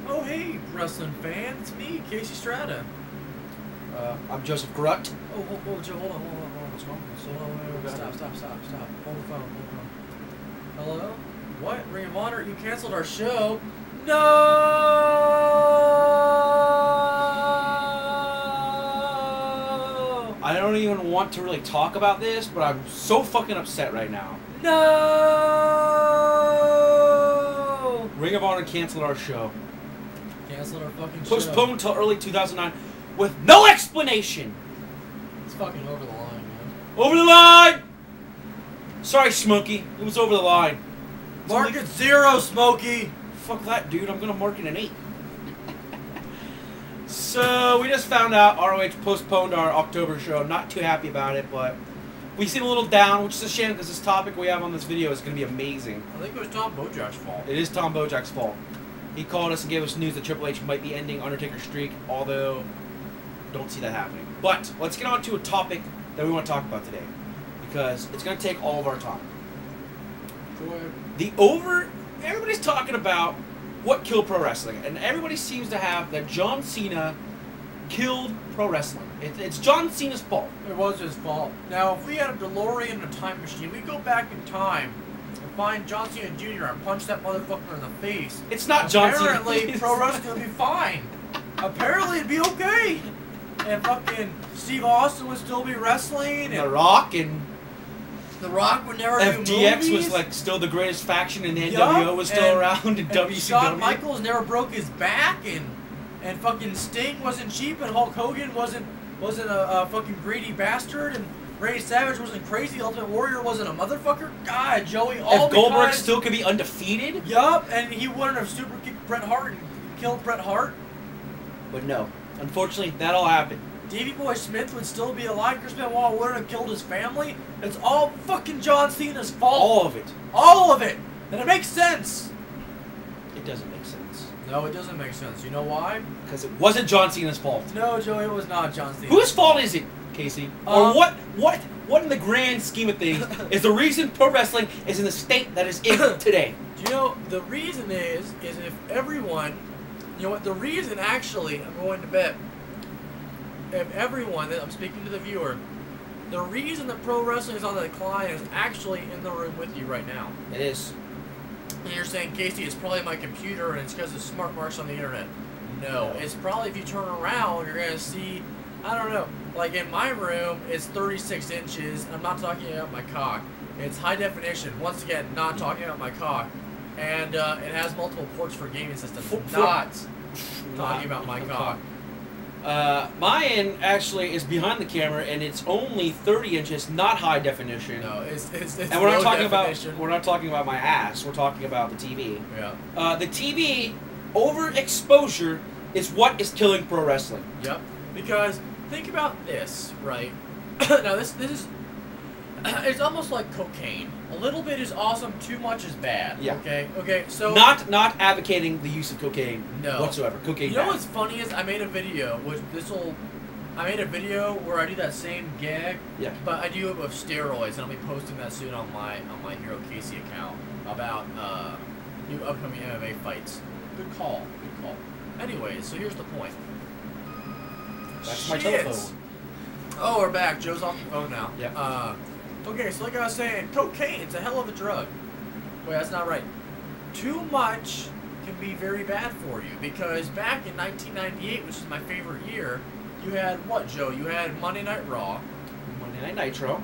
Oh, hey, wrestling fan. It's me, Casey Strata. I'm Joseph Corrupt. Oh, Joe, hold on. What's wrong? Stop. Hold the phone. Hello? What? Ring of Honor? You canceled our show? No! I don't even want to really talk about this, but I'm so fucking upset right now. No! Ring of Honor canceled our show. Canceled our fucking show. Postponed till early 2009 with no explanation. It's fucking over the line, man. Over the line! Sorry, Smokey. It was over the line. Mark it 0, Smokey! Fuck that, dude. I'm gonna mark it an 8. So, we just found out ROH postponed our October show. Not too happy about it, but we seem a little down, which is a shame because this topic we have on this video is going to be amazing. I think it was Tom Bojak's fault. It is Tom Bojak's fault. He called us and gave us news that Triple H might be ending Undertaker's streak, although don't see that happening. But let's get on to a topic that we want to talk about today, because it's going to take all of our time. Go ahead. Everybody's talking about what killed pro wrestling, and everybody seems to have that John Cena killed pro wrestling. It's John Cena's fault. It was his fault. Now, if we had a DeLorean and a time machine, we'd go back in time and find John Cena Jr. and punch that motherfucker in the face. It's not John Cena. Apparently, pro wrestling would be fine. Apparently, it'd be okay. And fucking Steve Austin would still be wrestling. And The Rock and The Rock would never FDX do movies. was like still the greatest faction, and the NWO was still around, and WCW. Shawn Michaels never broke his back, and fucking Sting wasn't cheap, and Hulk Hogan wasn't a fucking greedy bastard, and Ray Savage wasn't crazy. Ultimate Warrior wasn't a motherfucker. God, Joey, all if Goldberg still could be undefeated. Yup, and he wouldn't have super kicked Bret Hart and killed Bret Hart. But no, unfortunately, that all happened. Davey Boy Smith would still be alive. Chris Benoit wouldn't have killed his family. It's all fucking John Cena's fault. All of it. All of it. And it makes sense. It doesn't make sense. No, it doesn't make sense. You know why? Because it wasn't John Cena's fault. No, Joey, it was not John Cena. Whose fault is it, Casey? Or what in the grand scheme of things is the reason pro wrestling is in the state that is in today? Do you know, the reason is if everyone, you know what, the reason actually, I'm going to bet, if everyone, I'm speaking to the viewer, the reason that pro wrestling is on the decline is actually in the room with you right now. It is. And you're saying, Casey, it's probably my computer and it's because of smart marks on the internet. No, it's probably if you turn around, you're going to see, I don't know, like in my room, it's 36 inches. I'm not talking about my cock. It's high definition. Once again, not talking about my cock. And it has multiple ports for gaming systems. Not talking about my cock. Mine actually is behind the camera, and it's only 30 inches, not high definition. No, it's and we're not talking definition. about we're not talking about my ass. We're talking about the TV. Yeah. The TV overexposure is what is killing pro wrestling. Yep. Because think about this, right? Now this is it's almost like cocaine. A little bit is awesome, too much is bad. Yeah. Okay, so not advocating the use of cocaine whatsoever. Cocaine. You know what's funny is I made a video, where I do that same gag. Yeah. But I do it with steroids, and I'll be posting that soon on my Hero Casey account about new upcoming MMA fights. Good call. Anyways, so here's the point. That's my telephone. Oh, we're back. Joe's off the phone now. Yeah. Okay, so like I was saying, cocaine, it's a hell of a drug. Wait, that's not right. Too much can be very bad for you, because back in 1998, which is my favorite year, you had what, Joe? You had Monday Night Raw. Monday Night Nitro.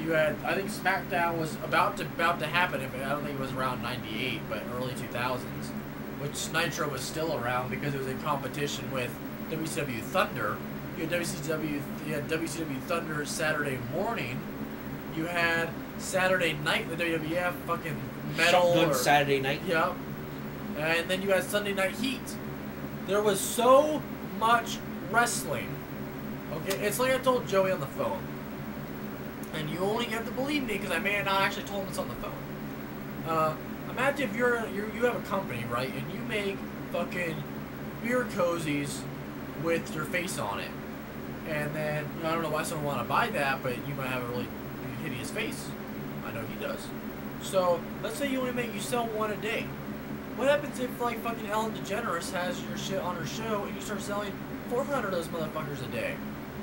You had, I think SmackDown was about to happen. I don't think it was around 98, but early 2000s. Which Nitro was still around because it was in competition with WCW Thunder. You had WCW Thunder Saturday morning. You had Saturday night, the WWF fucking metal. Shotgun Saturday night. Yeah. And then you had Sunday Night Heat. There was so much wrestling. Okay, it's like I told Joey on the phone. And you only have to believe me because I may have not actually told him this on the phone. Imagine if you have a company, right, and you make fucking beer cozies with your face on it. And then, I don't know why someone would want to buy that, but you might have a really hideous face. I know he does. So, let's say you sell one a day. What happens if, like, fucking Ellen DeGeneres has your shit on her show and you start selling 400 of those motherfuckers a day?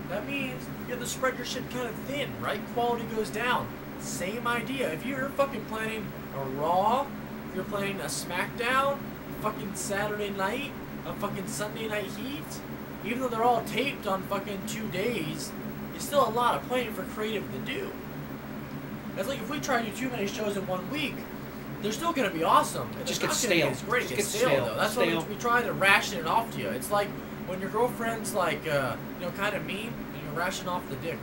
That means you have to spread your shit kind of thin, right? Quality goes down. Same idea. If you're fucking planning a Raw, if you're planning a SmackDown, a fucking Saturday night, a fucking Sunday night Heat, even though they're all taped on fucking 2 days, it's still a lot of planning for creative to do. It's like if we try to do too many shows in 1 week, they're still going to be awesome. It just gets stale. It's great. It gets stale, though. That's why we try to ration it off to you. It's like when your girlfriend's like, kind of mean, and you ration off the dick.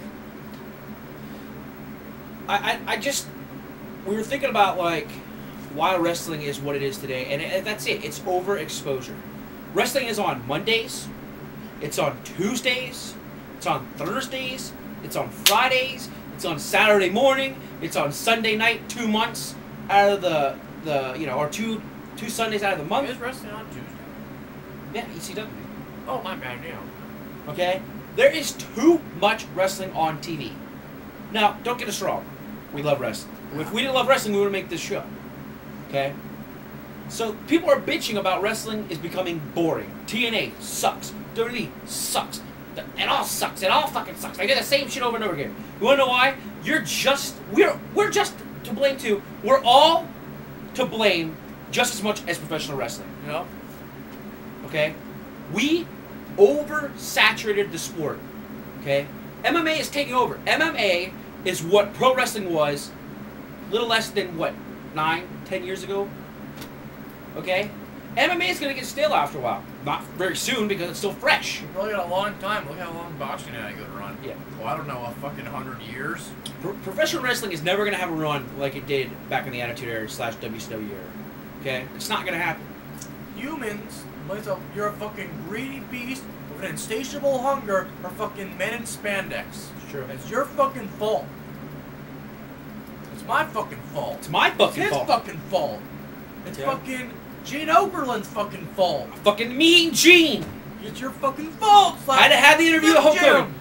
We were thinking about, like, why wrestling is what it is today, and that's it. It's overexposure. Wrestling is on Mondays, it's on Tuesdays, it's on Thursdays, it's on Fridays, it's on Saturday morning, it's on Sunday night, 2 months out of the or two Sundays out of the month. Is wrestling on Tuesday? Yeah, ECW. Oh, my bad, yeah. Okay? There is too much wrestling on TV. Now, don't get us wrong. We love wrestling. If we didn't love wrestling, we wouldn't make this show. Okay? So, people are bitching about wrestling is becoming boring. TNA sucks. WWE sucks. It all sucks. It all fucking sucks. I do the same shit over and over again. You wanna know why? We're just to blame too. We're all to blame just as much as professional wrestling. Yep. Okay? We oversaturated the sport. Okay? MMA is taking over. MMA is what pro wrestling was a little less than, what, 9, 10 years ago? Okay? MMA is going to get stale after a while. Not very soon because it's still fresh. You probably got a long time. Look how long boxing had a good run. Yeah. Well, I don't know, a fucking 100 years? Professional wrestling is never going to have a run like it did back in the Attitude Era / WCW era. Okay? It's not going to happen. Humans, myself, you're a fucking greedy beast with an insatiable hunger for fucking men in spandex. It's true. It's your fucking fault. It's my fucking fault. It's my fucking It's his fault. fucking fault. It's fucking Gene Oberlin's fucking fault. Fucking mean Gene. It's your fucking fault. I had to have the interview with Hulk Hogan.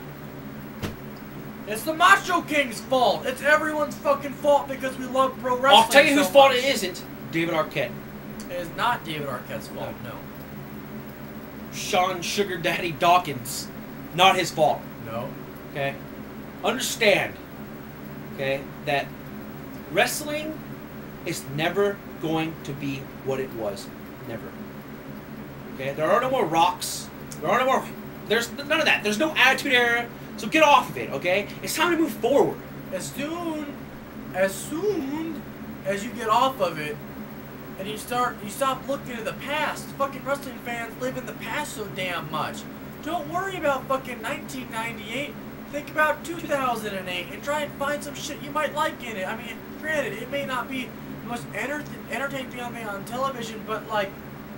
It's the Macho King's fault. It's everyone's fucking fault because we love pro wrestling. I'll tell you whose so fault much. it isn't. David Arquette. It is not David Arquette's fault. No. Sean Sugar Daddy Dawkins. Not his fault. No. Okay? Understand, okay, that wrestling is never going to be what it was. Never. Okay? There are no more Rocks. There are no more... There's none of that. There's no Attitude Era. So get off of it, okay? It's time to move forward. As soon as you get off of it, and you stop looking at the past. Fucking wrestling fans live in the past so damn much. Don't worry about fucking 1998. Think about 2008 and try and find some shit you might like in it. I mean, granted, it may not be the most entertaining thing on television, but like,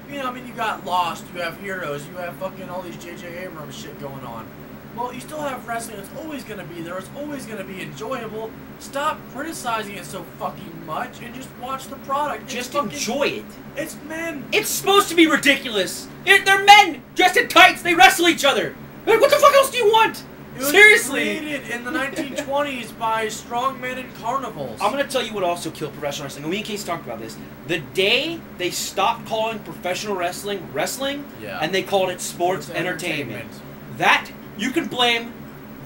you know, I mean, you got Lost, you have Heroes, you have fucking all these J.J. Abrams shit going on. Well, you still have wrestling. It's always going to be there. It's always going to be enjoyable. Stop criticizing it so fucking much and just watch the product. Just enjoy it. It's men. It's supposed to be ridiculous. They're men dressed in tights. They wrestle each other. What the fuck else do you want? It was Seriously. created in the 1920s by strong men in carnivals. I'm going to tell you what also killed professional wrestling. And we in case talked about this. The day they stopped calling professional wrestling wrestling, Yeah. and they called it sports entertainment. That, you can blame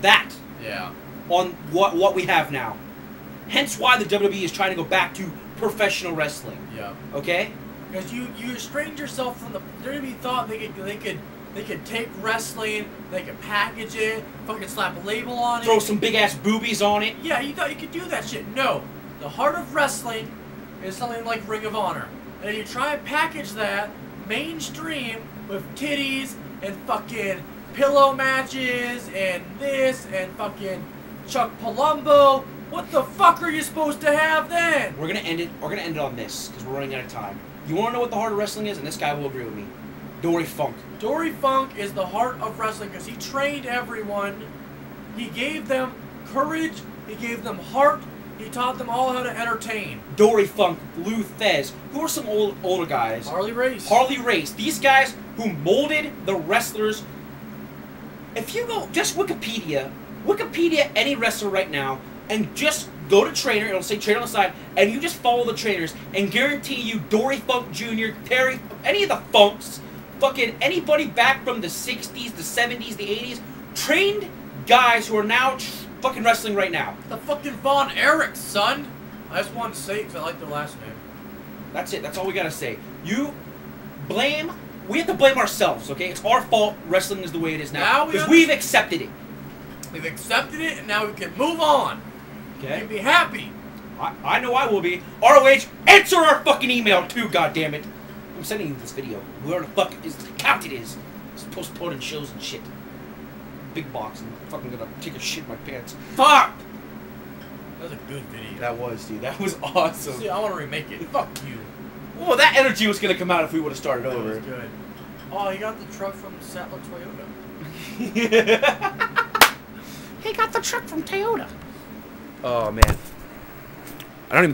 that Yeah. on what we have now. Hence why the WWE is trying to go back to professional wrestling. Yeah. Okay? Because you estranged yourself from the WWE. Thought they could take wrestling, they could package it, fucking slap a label on it, Throw some big ass boobies on it. Yeah, you thought you could do that shit. No, the heart of wrestling is something like Ring of Honor, and if you try and package that mainstream with titties and fucking pillow matches and this and fucking Chuck Palumbo, what the fuck are you supposed to have then? We're gonna end it on this because we're running out of time. You want to know what the heart of wrestling is? And this guy will agree with me. Dory Funk. Dory Funk is the heart of wrestling because he trained everyone. He gave them courage. He gave them heart. He taught them all how to entertain. Dory Funk, Lou Thez. Who are some older guys? Harley Race. Harley Race. These guys who molded the wrestlers. If you go just Wikipedia any wrestler right now, and just go to trainer. It'll say trainer on the side, and you just follow the trainers, and guarantee you, Dory Funk Jr., Terry, any of the Funks, fucking anybody back from the 60s, the 70s, the 80s, trained guys who are now fucking wrestling right now. The fucking Von Erichs, son. I just wanted to say it because I like their last name. That's it. That's all we gotta say. We have to blame ourselves, okay? It's our fault wrestling is the way it is now. Because we've accepted it. We've accepted it, and now we can move on. Okay? We can be happy. I know I will be. ROH, answer our fucking email too, goddammit. I'm sending you this video. Whoever the fuck is the account it is. It's postponing shows and shit. Big box and fucking gonna take a shit in my pants. Fuck! That was a good video. That was, dude. That was awesome. See, I want to remake it. Fuck you. Well, that energy was gonna come out if we would have started over. That was good. Oh, he got the truck from Sattler Toyota. He got the truck from Toyota. Oh, man. I don't even